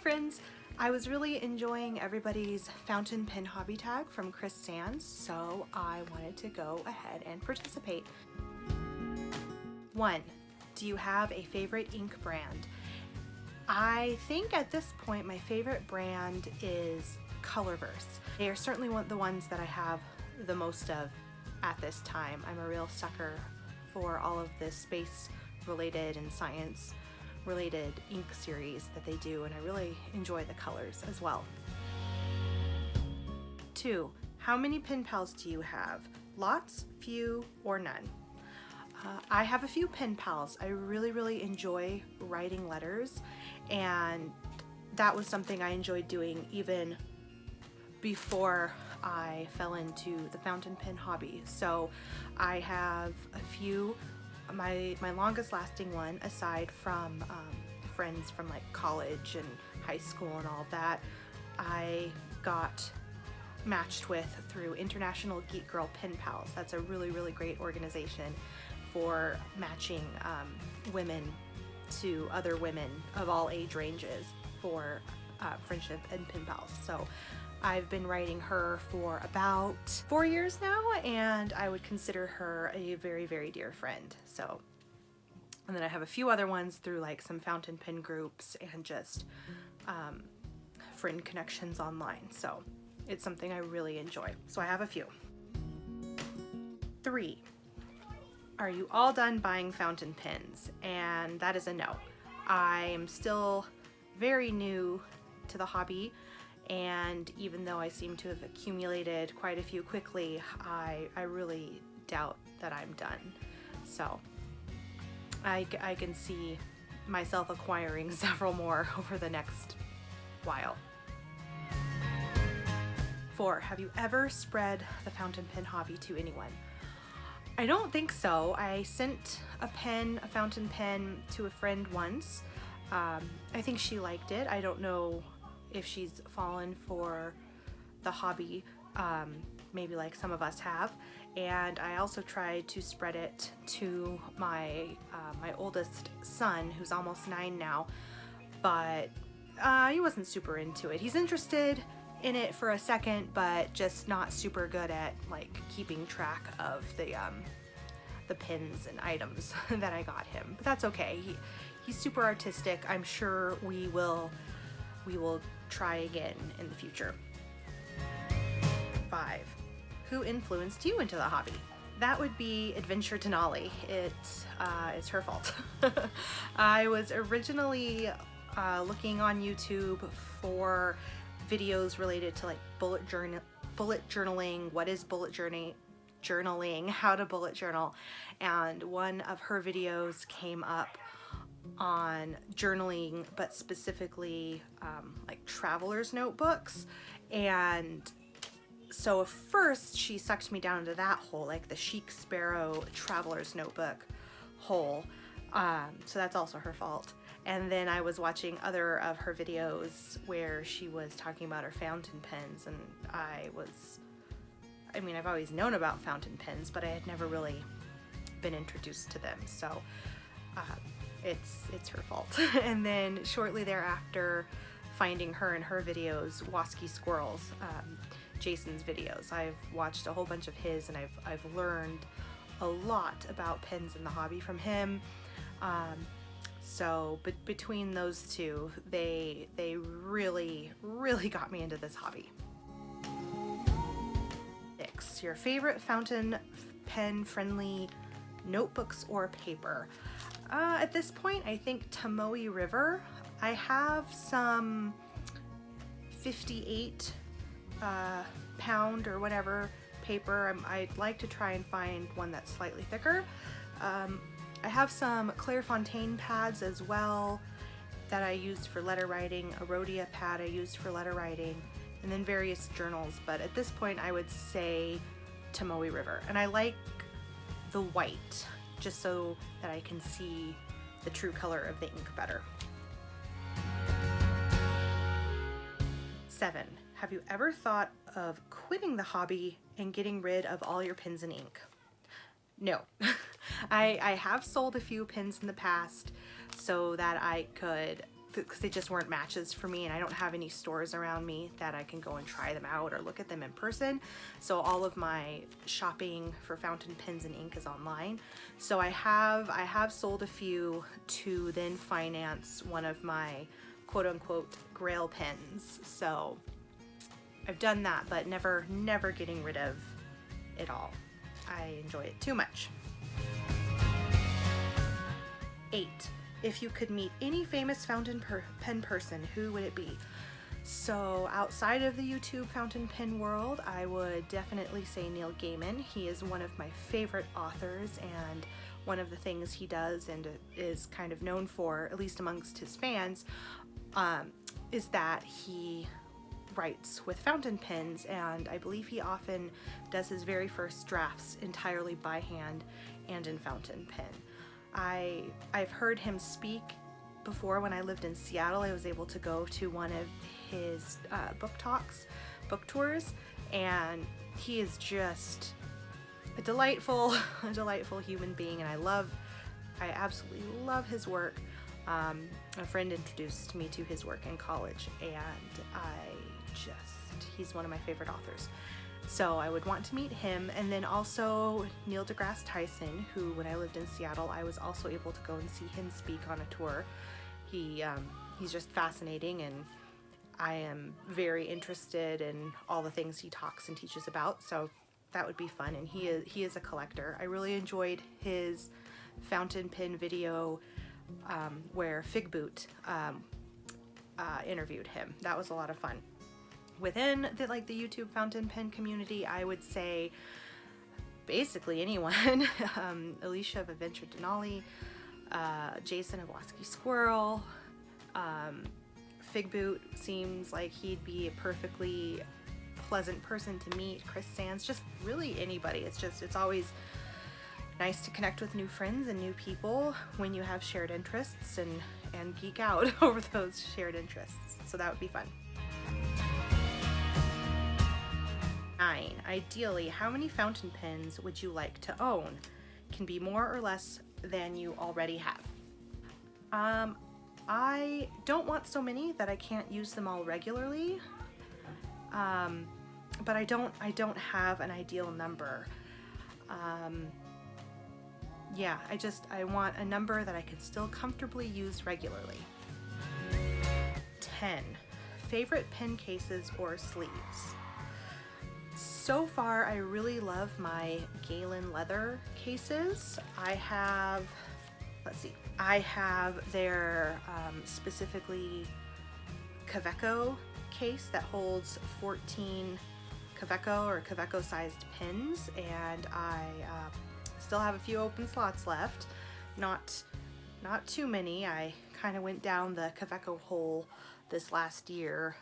friends! I was really enjoying everybody's fountain pen hobby tag from Chris Saenz, so I wanted to go ahead and participate. 1. Do you have a favorite ink brand? I think at this point my favorite brand is Colorverse. They are certainly the ones that I have the most of at this time. I'm a real sucker for all of the space related and science related ink series that they do, and I really enjoy the colors as well. 2. How many pen pals do you have? Lots, few, or none? I have a few pen pals. I really enjoy writing letters, and that was something I enjoyed doing even before I fell into the fountain pen hobby. So I have a few. My longest lasting one, aside from friends from like college and high school and all of that, I got matched with through International Geek Girl Pen Pals. That's a really great organization for matching women to other women of all age ranges for friendship and pen pals. So I've been writing her for about 4 years now, and I would consider her a very dear friend. So, and then I have a few other ones through like some fountain pen groups and just friend connections online. So it's something I really enjoy. So I have a few. 3. Are you all done buying fountain pens? And that is a no. I am still very new to the hobby, and even though I seem to have accumulated quite a few quickly, I really doubt that I'm done. So I can see myself acquiring several more over the next while. 4. Have you ever spread the fountain pen hobby to anyone? I don't think so. I sent a fountain pen to a friend once. I think she liked it. I don't know if she's fallen for the hobby, maybe like some of us have. And I also tried to spread it to my oldest son, who's almost 9 now, but he wasn't super into it. He's interested in it for a second, but just not super good at like keeping track of the pins and items that I got him. But that's okay. He's super artistic. I'm sure we will try again in the future. 5. Who influenced you into the hobby? That would be Adventure Denali. It's her fault. I was originally looking on YouTube for videos related to like bullet journaling, what is bullet journaling, how to bullet journal, and one of her videos came up on journaling, but specifically like traveler's notebooks. And so first she sucked me down into that hole, like the Chic Sparrow traveler's notebook hole. So that's also her fault. And then I was watching other of her videos where she was talking about her fountain pens, and I've always known about fountain pens, but I had never really been introduced to them. So it's her fault. And then shortly thereafter, finding her and her videos, Wasky Squirrels, Jason's videos. I've watched a whole bunch of his, and I've learned a lot about pens in the hobby from him. So between those two, they really got me into this hobby. 6. Your favorite fountain pen friendly notebooks or paper? At this point, I think Tomoe River. I have some 58 pound or whatever paper. I'd like to try and find one that's slightly thicker. I have some Clairefontaine pads as well that I used for letter writing, a Rhodia pad I used for letter writing, and then various journals. But at this point, I would say Tomoe River. And I like the white, just so that I can see the true color of the ink better. 7. Have you ever thought of quitting the hobby and getting rid of all your pens and ink? No. I have sold a few pens in the past so that I could because they just weren't matches for me, and I don't have any stores around me that I can go and try them out or look at them in person. So all of my shopping for fountain pens and ink is online. So I have sold a few to then finance one of my quote-unquote grail pens. So I've done that, but never getting rid of it all. I enjoy it too much. 8. If you could meet any famous fountain pen person, who would it be? So outside of the YouTube fountain pen world, I would definitely say Neil Gaiman. He is one of my favorite authors, and one of the things he does and is kind of known for, at least amongst his fans, is that he writes with fountain pens, and I believe he often does his very first drafts entirely by hand and in fountain pen. I've heard him speak before. When I lived in Seattle, I was able to go to one of his book tours, and he is just a delightful human being, and I absolutely love his work. A friend introduced me to his work in college, and he's one of my favorite authors. So I would want to meet him. And then also Neil deGrasse Tyson, who when I lived in Seattle, I was also able to go and see him speak on a tour. He's just fascinating, and I am very interested in all the things he talks and teaches about. So that would be fun. And he is a collector. I really enjoyed his fountain pen video where Figboot interviewed him. That was a lot of fun. Within the YouTube fountain pen community, I would say basically anyone. Alicia of Adventure Denali, Jason of Wasky Squirrel, Figboot seems like he'd be a perfectly pleasant person to meet. Chris Saenz, just really anybody. It's always nice to connect with new friends and new people when you have shared interests and geek out over those shared interests. So that would be fun. 9. Ideally, how many fountain pens would you like to own? Can be more or less than you already have. I don't want so many that I can't use them all regularly, but I don't have an ideal number. Yeah, I want a number that I can still comfortably use regularly. 10. Favorite pen cases or sleeves? So far, I really love my Gaiman leather cases. I have their specifically Kaweco case that holds 14 Kaweco or Kaweco sized pins, and I still have a few open slots left. Not too many. I kind of went down the Kaweco hole this last year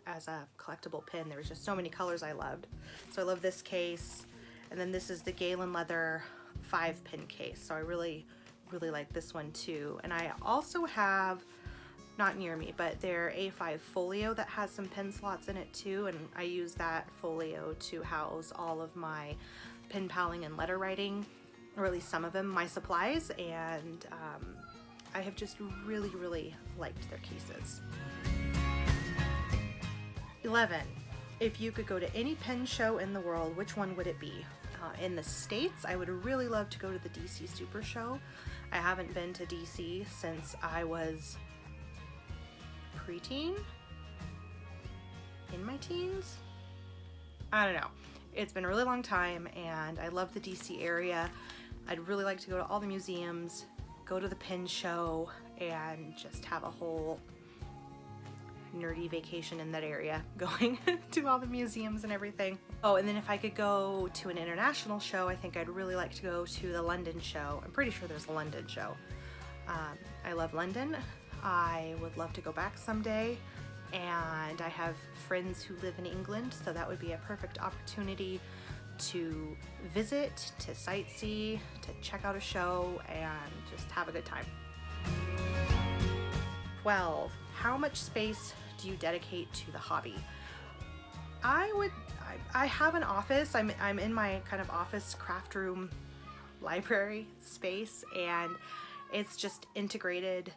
as a collectible pin. There was just so many colors I loved. So I love this case, and then this is the Gaiman leather 5-pin case. So I really like this one too. And I also have, not near me, but their A5 folio that has some pen slots in it too, and I use that folio to house all of my pen paling and letter writing, or at least some of them, my supplies, and I have just really liked their cases. 11. If you could go to any pen show in the world, which one would it be? In the States, I would really love to go to the DC Super Show. I haven't been to DC since I was preteen? In my teens? I don't know. It's been a really long time, and I love the DC area. I'd really like to go to all the museums, go to the pen show, and just have a whole nerdy vacation in that area, going to all the museums and everything. Oh, and then if I could go to an international show, I think I'd really like to go to the London show. I'm pretty sure there's a London show. I love London. I would love to go back someday, and I have friends who live in England, so that would be a perfect opportunity to visit, to sightsee, to check out a show, and just have a good time. 12. How much space do you dedicate to the hobby? I have an office. I'm in my kind of office craft room library space, and it's just integrated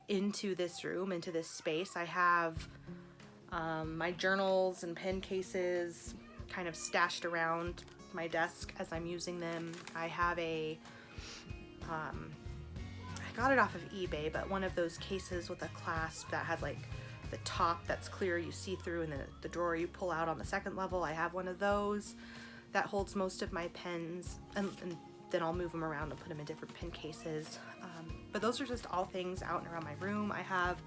into this room, into this space. I have my journals and pen cases kind of stashed around my desk as I'm using them. I have a, I got it off of eBay, but one of those cases with a clasp that has like the top that's clear, you see through, and the drawer you pull out on the second level. I have one of those that holds most of my pens, and then I'll move them around and put them in different pen cases. But those are just all things out and around my room. I have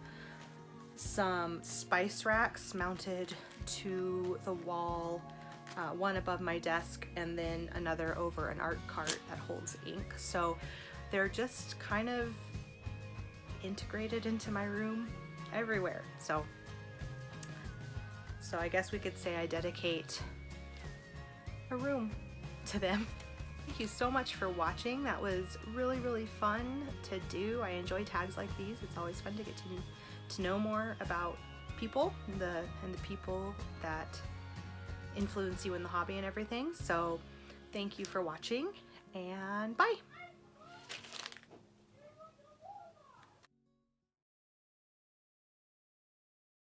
some spice racks mounted to the wall, one above my desk and then another over an art cart that holds ink. So they're just kind of integrated into my room everywhere. So I guess we could say I dedicate a room to them. Thank you so much for watching. That was really, really fun to do. I enjoy tags like these. It's always fun to get to know more about people and the people that influence you in the hobby and everything. So thank you for watching, and bye.